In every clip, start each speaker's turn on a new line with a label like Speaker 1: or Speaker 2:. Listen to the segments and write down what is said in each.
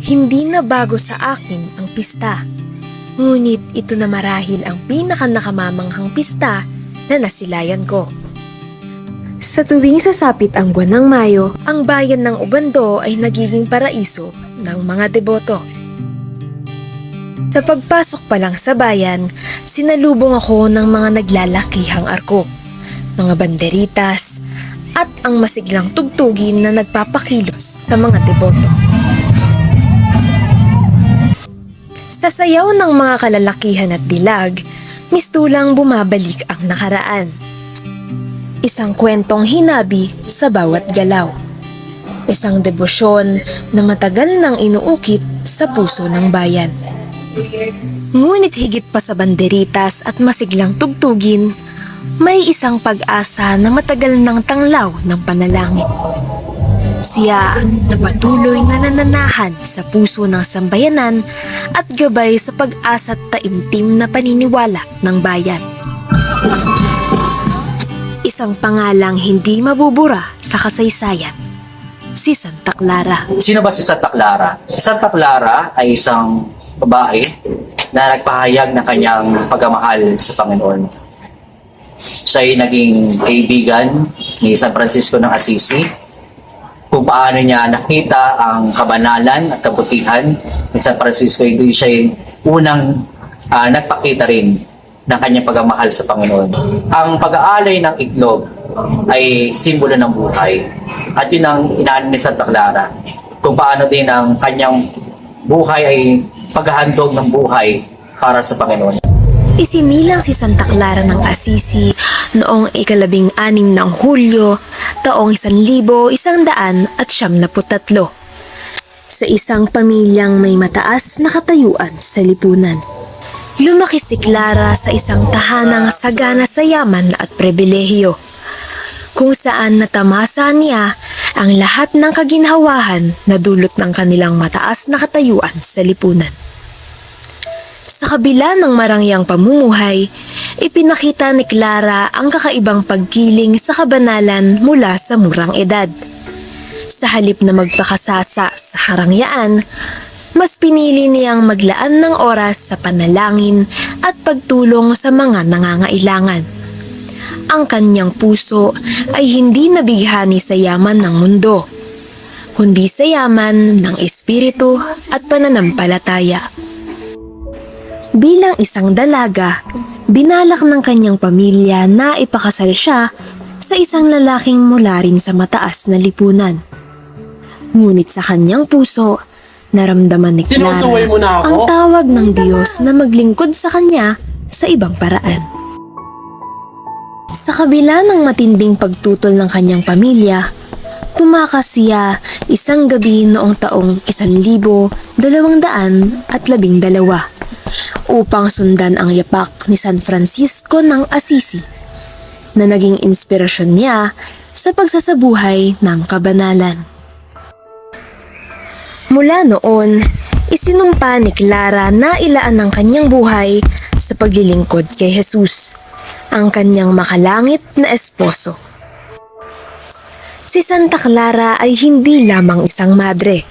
Speaker 1: Hindi na bago sa akin ang pista. Ngunit ito na marahil ang pinaka-nakamamanghang pista na nasilayan ko. Sa tuwing sasapit ang buwan ng Mayo, ang bayan ng Obando ay nagiging paraiso ng mga deboto. Sa pagpasok pa lang sa bayan, sinalubong ako ng mga naglalakihang arko, mga banderitas, at ang masiglang tugtugin na nagpapakilos sa mga deboto. Sa sayaw ng mga kalalakihan at dilag, mistulang bumabalik ang nakaraan. Isang kwentong hinabi sa bawat galaw. Isang debosyon na matagal nang inuukit sa puso ng bayan. Ngunit higit pa sa banderitas at masiglang tugtugin, may isang pag-asa na matagal nang tanglaw ng panalangin. Siya na patuloy na nananahan sa puso ng sambayanan at gabay sa pag-asa at taimtim na paniniwala ng bayan. Isang pangalang hindi mabubura sa kasaysayan, si Santa Clara.
Speaker 2: Sino ba si Santa Clara? Si Santa Clara ay isang babae na nagpahayag ng kanyang pagmamahal sa Panginoon. Siya ay naging kaibigan ni San Francisco ng Assisi, kung paano niya nakita ang kabanalan at kabutihan ni San Francisco. Ito siya ay unang nagpakita rin ng kanyang pagmamahal sa Panginoon. Ang pag-aalay ng itlog ay simbolo ng buhay. At yun ang inaano ni Santa Clara. Kung paano din ang kanyang buhay ay paghahandog ng buhay para sa Panginoon.
Speaker 1: Isinilang si Santa Clara ng Assisi noong 13 ng Hulyo, taong 1193 sa isang pamilyang may mataas na katayuan sa lipunan. Lumaki si Clara sa isang tahanang sagana sa yaman at pribilehiyo, kung saan natamasa niya ang lahat ng kaginhawahan na dulot ng kanilang mataas na katayuan sa lipunan. Sa kabila ng marangyang pamumuhay, ipinakita ni Clara ang kakaibang pagkiling sa kabanalan mula sa murang edad. Sa halip na magpakasasa sa karangyaan, mas pinili niyang maglaan ng oras sa panalangin at pagtulong sa mga nangangailangan. Ang kanyang puso ay hindi nabighani sa yaman ng mundo, kundi sa yaman ng espiritu at pananampalataya. Bilang isang dalaga, binalak ng kanyang pamilya na ipakasal siya sa isang lalaking mula rin sa mataas na lipunan. Ngunit sa kanyang puso, naramdaman ni Clara ang tawag ng Diyos na maglingkod sa kanya sa ibang paraan. Sa kabila ng matinding pagtutol ng kanyang pamilya, tumakas siya isang gabi noong taong 1212 upang sundan ang yapak ni San Francisco ng Assisi na naging inspirasyon niya sa pagsasabuhay ng kabanalan. Mula noon, isinumpa ni Clara na ilaan ang kanyang buhay sa paglilingkod kay Jesus, ang kanyang makalangit na esposo. Si Santa Clara ay hindi lamang isang madre.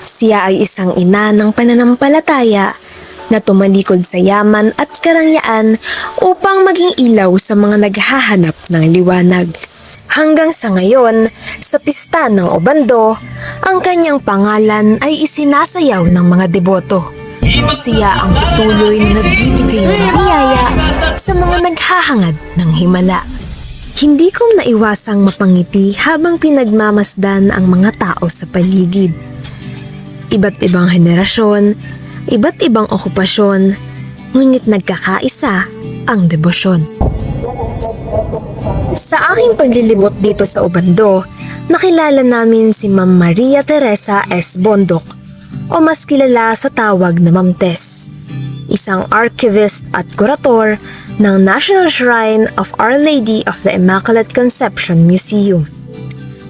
Speaker 1: Siya ay isang ina ng pananampalataya na tumalikod sa yaman at karangyaan upang maging ilaw sa mga naghahanap ng liwanag. Hanggang sa ngayon, sa pista ng Obando, ang kanyang pangalan ay isinasayaw ng mga deboto. Siya ang patuloy na nagbibigay ng biyaya sa mga naghahangad ng himala. Hindi ko naiwasang mapangiti habang pinagmamasdan ang mga tao sa paligid. Iba't ibang henerasyon, iba't ibang okupasyon, ngunit nagkakaisa ang debosyon. Sa aking paglilibot dito sa Obando, nakilala namin si Ma'am Maria Teresa S. Bondoc, o mas kilala sa tawag na Ma'am Tess, isang archivist at kurator ng National Shrine of Our Lady of the Immaculate Conception Museum.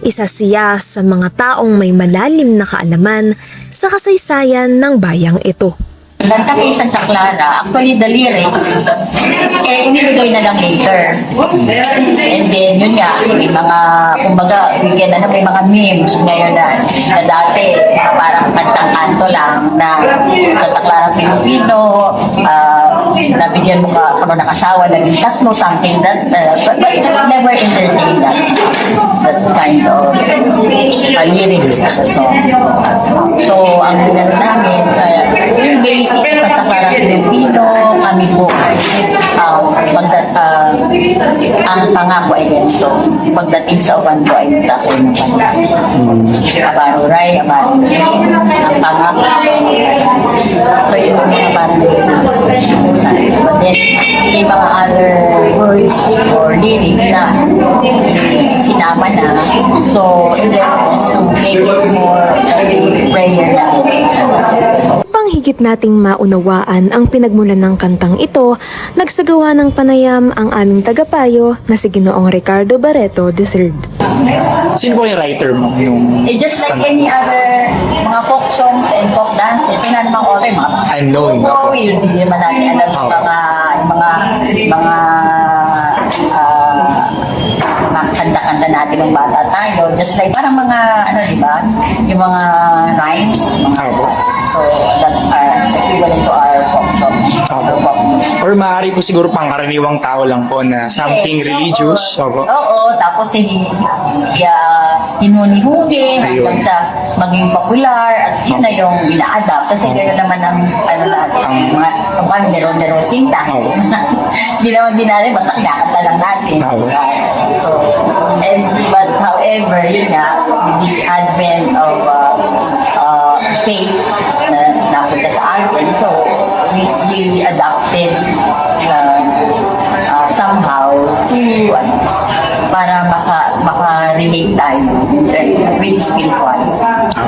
Speaker 1: Isa siya sa mga taong may malalim na kaalaman sa kasaysayan ng bayang ito.
Speaker 3: Kanta kay Santa Clara, actually the lyrics, inilagay na lang later. And then, yun nga, may mga, kumbaga, may mga memes ngayon na dati, mga parang kantang-kanto lang na Santa Clara Pilipino, nabigyan mo ka ng asawa, naging tatlo, something that, but never entertained that kind of lyrics sa song. So, ang ginagawa namin, yung basic sa Santa Clara Pilipino, kami po ay ang pangako ay ganito. Pagdating sa uban po ay nagsasayin ng pangako. Abaruray, abaruray, ang pangako. So yun yung mga parang naging but then, may mga other words or lyrics na sinama na. So, in reference to make it more prayer na
Speaker 1: Upang higit nating maunawaan ang pinagmulan ng kantang ito, nagsagawa ng panayam ang aming tagapayo na si Ginoong Ricardo Barreto III.
Speaker 4: Sino po yung writer mo nung...
Speaker 3: just like any other mga folk songs and folk dances, yun na namang author, mga
Speaker 4: Unknown na po.
Speaker 3: yun, hindi naman natin alam yung mga kanta-kanta natin ng bata tayo. Just like parang mga, diba? Yung mga rhymes. So, that's our equivalent to our folk song. Our folk music.
Speaker 4: Or maaari po siguro pangkaraniwang tao lang po na something
Speaker 3: Yes,
Speaker 4: religious.
Speaker 3: Oo, tapos hinuni-huni hanggang sa maging popular at yun na yung ina-adapt. Kasi gano'n naman ang natin, mga nero-nerosing tayo. Hindi naman din natin, basta kinakanta lang natin. So, but however, yun nga, with the advent of faith na napunta sa atin, so we adopted somehow to para maka-relate tayo with spiritual.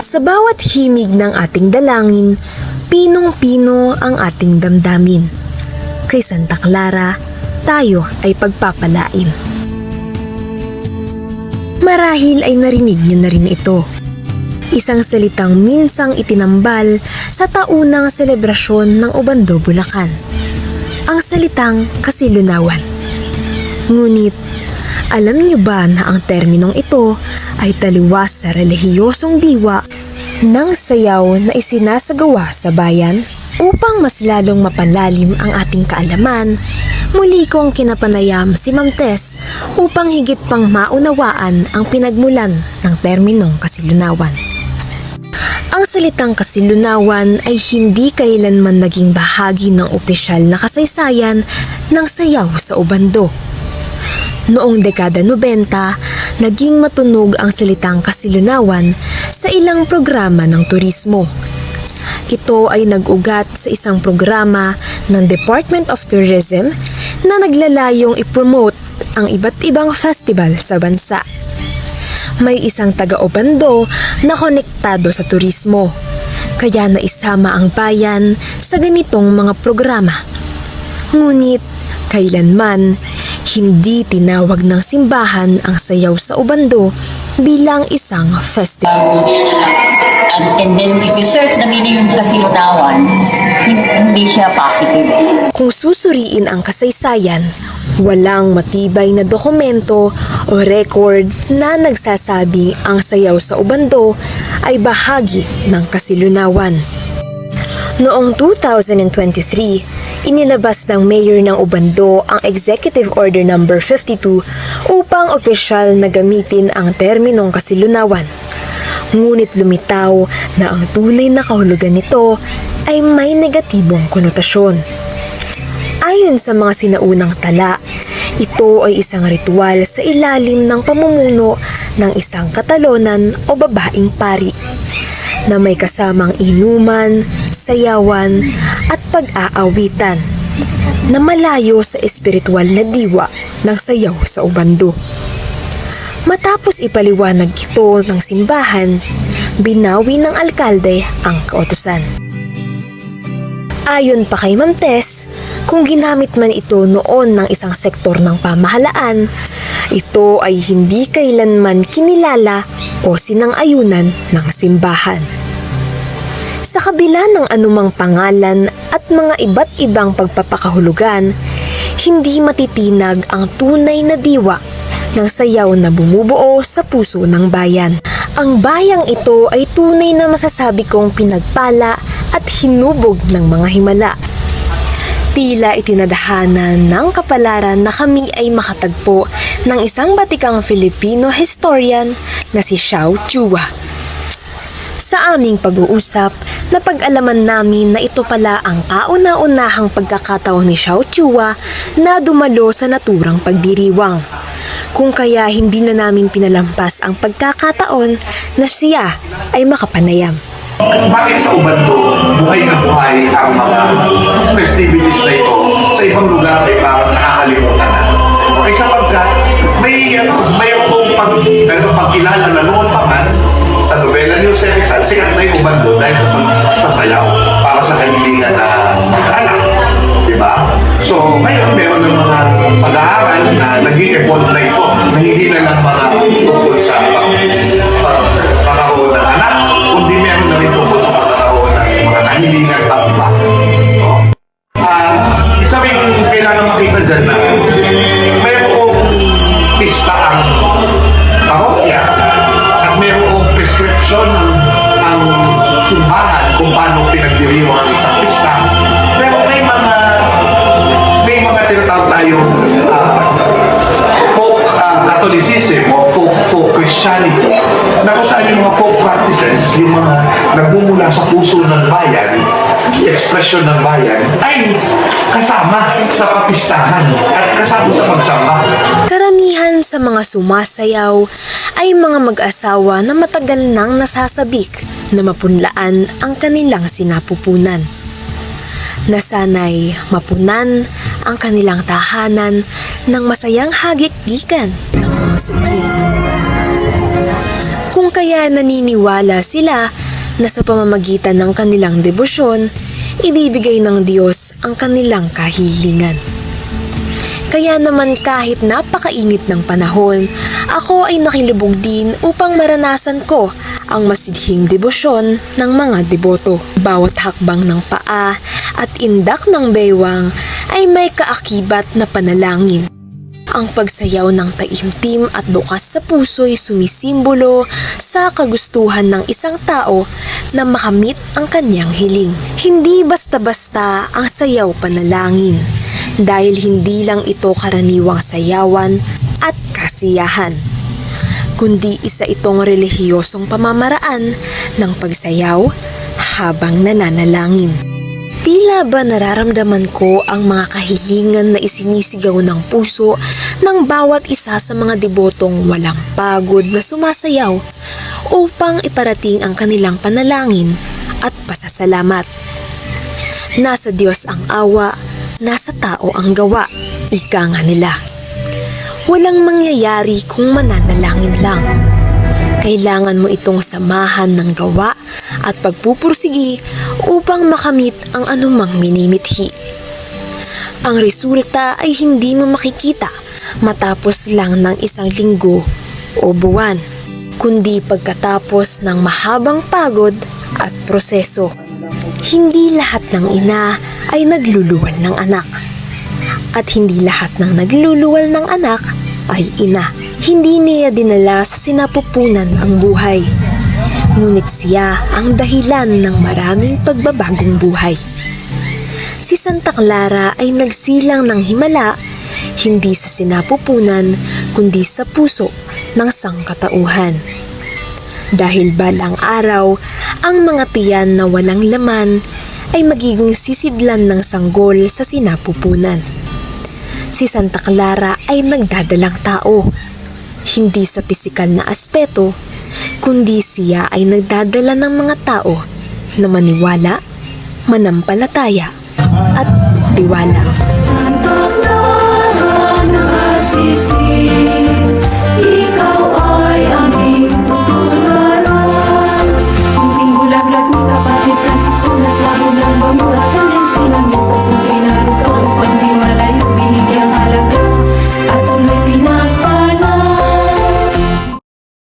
Speaker 1: Sa bawat himig ng ating dalangin, pinong-pino ang ating damdamin. Kay Santa Clara, tayo ay pagpapalain. Marahil ay narinig niyo na rin ito. Isang salitang minsang itinambal sa taunang selebrasyon ng Obando, Bulacan. Ang salitang kasilunawan. Ngunit, alam niyo ba na ang terminong ito ay taliwas sa relihiyosong diwa ng sayaw na isinasagawa sa bayan? Upang mas lalong mapalalim ang ating kaalaman, muli kong kinapanayam si Ma'am Tess upang higit pang maunawaan ang pinagmulan ng terminong kasilunawan. Ang salitang kasilunawan ay hindi kailanman naging bahagi ng opisyal na kasaysayan ng sayaw sa Obando. Noong dekada 90, naging matunog ang salitang kasilunawan sa ilang programa ng turismo. Ito ay nag-ugat sa isang programa ng Department of Tourism na naglalayong ipromote ang iba't ibang festival sa bansa. May isang taga-Obando na konektado sa turismo, kaya naisama ang bayan sa ganitong mga programa. Ngunit, kailanman, hindi tinawag ng simbahan ang sayaw sa Obando bilang isang festival.
Speaker 3: And then if you search the meaning ng kasilunawan, hindi siya positive.
Speaker 1: Kung susuriin ang kasaysayan, walang matibay na dokumento o record na nagsasabi ang sayaw sa Obando ay bahagi ng kasilunawan. Noong 2023, inilabas ng Mayor ng Obando ang Executive Order No. 52 upang opisyal na gamitin ang terminong kasilunawan. Ngunit lumitaw na ang tunay na kahulugan nito ay may negatibong konotasyon. Ayon sa mga sinaunang tala, ito ay isang ritual sa ilalim ng pamumuno ng isang katalonan o babaeng pari na may kasamang inuman, sayawan at pag-aawitan na malayo sa espiritual na diwa ng sayaw sa Obando. Matapos ipaliwanag ito ng simbahan, binawi ng alkalde ang kautusan. Ayon pa kay Ma'am Tess, kung ginamit man ito noon ng isang sektor ng pamahalaan, ito ay hindi kailanman kinilala o sinang-ayunan ng simbahan. Sa kabila ng anumang pangalan at mga iba't ibang pagpapakahulugan, hindi matitinag ang tunay na diwa ng sayaw na bumubuo sa puso ng bayan. Ang bayang ito ay tunay na masasabi kong pinagpala at hinubog ng mga himala. Tila itinadhana ng kapalaran na kami ay makatagpo ng isang batikang Filipino historian na si Xiao Chua. Sa aming pag-uusap, napag-alaman namin na ito pala ang kauna-unahang pagkakataon ni Xiao Chua na dumalo sa naturang pagdiriwang. Kung kaya hindi na namin pinalampas ang pagkakataon na siya ay makapanayam.
Speaker 5: Bakit sa Ubando, buhay na buhay ang mga festivities na ito? Sa ibang lugar ay parang nakakalimutan na. Okay, sapagkat may pagkilala na noon pa man sa nobela ni Jose Rizal, sikat na yung Ubando dahil sa pagsasayaw para sa kahilingan na mag-anak. Diba? So, ngayon meron ng mga pag-aaral na nag-i-evolve na ito, na hindi na lang mga tungkol sa pagkakaroon ng anak, kundi meron na rin tungkol sa pagkakaroon ng mga kahilingan pang iba. No? Isa rin kailangan makita dyan na mayroong pista ang parokya at mayroong prescription ang simbahan kung paano pinagdiriwang ang isang pista. Pero may mga tinatawag tayong folk Catholicism o folk Christianity na kung saan yung mga folk practices, yung mga nagmumula sa puso ng bayan, expression ng bayan, ay kasama sa papistahan at kasama sa pagsamba.
Speaker 1: Karamihan sa mga sumasayaw ay mga mag-asawa na matagal nang nasasabik na mapunlaan ang kanilang sinapupunan. Nasanay mapunan ang kanilang tahanan ng masayang hagik-gikan ng mga supling. Kung kaya naniniwala sila na sa pamamagitan ng kanilang debosyon, ibibigay ng Diyos ang kanilang kahilingan. Kaya naman kahit napakainit ng panahon, ako ay nakilubog din upang maranasan ko ang masidhing debosyon ng mga deboto. Bawat hakbang ng paa at indak ng baywang ay may kaakibat na panalangin. Ang pagsayaw ng taimtim at bukas sa puso'y sumisimbolo sa kagustuhan ng isang tao na makamit ang kanyang hiling. Hindi basta-basta ang sayaw panalangin, dahil hindi lang ito karaniwang sayawan at kasiyahan, kundi isa itong relihiyosong pamamaraan ng pagsayaw habang nananalangin. Tila ba nararamdaman ko ang mga kahilingan na isinisigaw ng puso ng bawat isa sa mga debotong walang pagod na sumasayaw upang iparating ang kanilang panalangin at pasasalamat. Nasa Diyos ang awa, nasa tao ang gawa, ika nga nila. Walang mangyayari kung mananalangin lang. Kailangan mo itong samahan ng gawa at pagpupursigi upang makamit ang anumang minimithi. Ang resulta ay hindi mo makikita matapos lang ng isang linggo o buwan, kundi pagkatapos ng mahabang pagod at proseso. Hindi lahat ng ina ay nagluluwal ng anak. At hindi lahat ng nagluluwal ng anak ay ina. Hindi niya dinala sa sinapupunan ang buhay, ngunit siya ang dahilan ng maraming pagbabagong buhay. Si Santa Clara ay nagsilang ng himala, hindi sa sinapupunan kundi sa puso ng sangkatauhan. Dahil balang araw, ang mga tiyan na walang laman ay magiging sisidlan ng sanggol sa sinapupunan. Si Santa Clara ay nagdadalang tao, hindi sa pisikal na aspeto, kundi siya ay nagdadala ng mga tao na maniwala, manampalataya at tiwala.
Speaker 6: Santa Clara,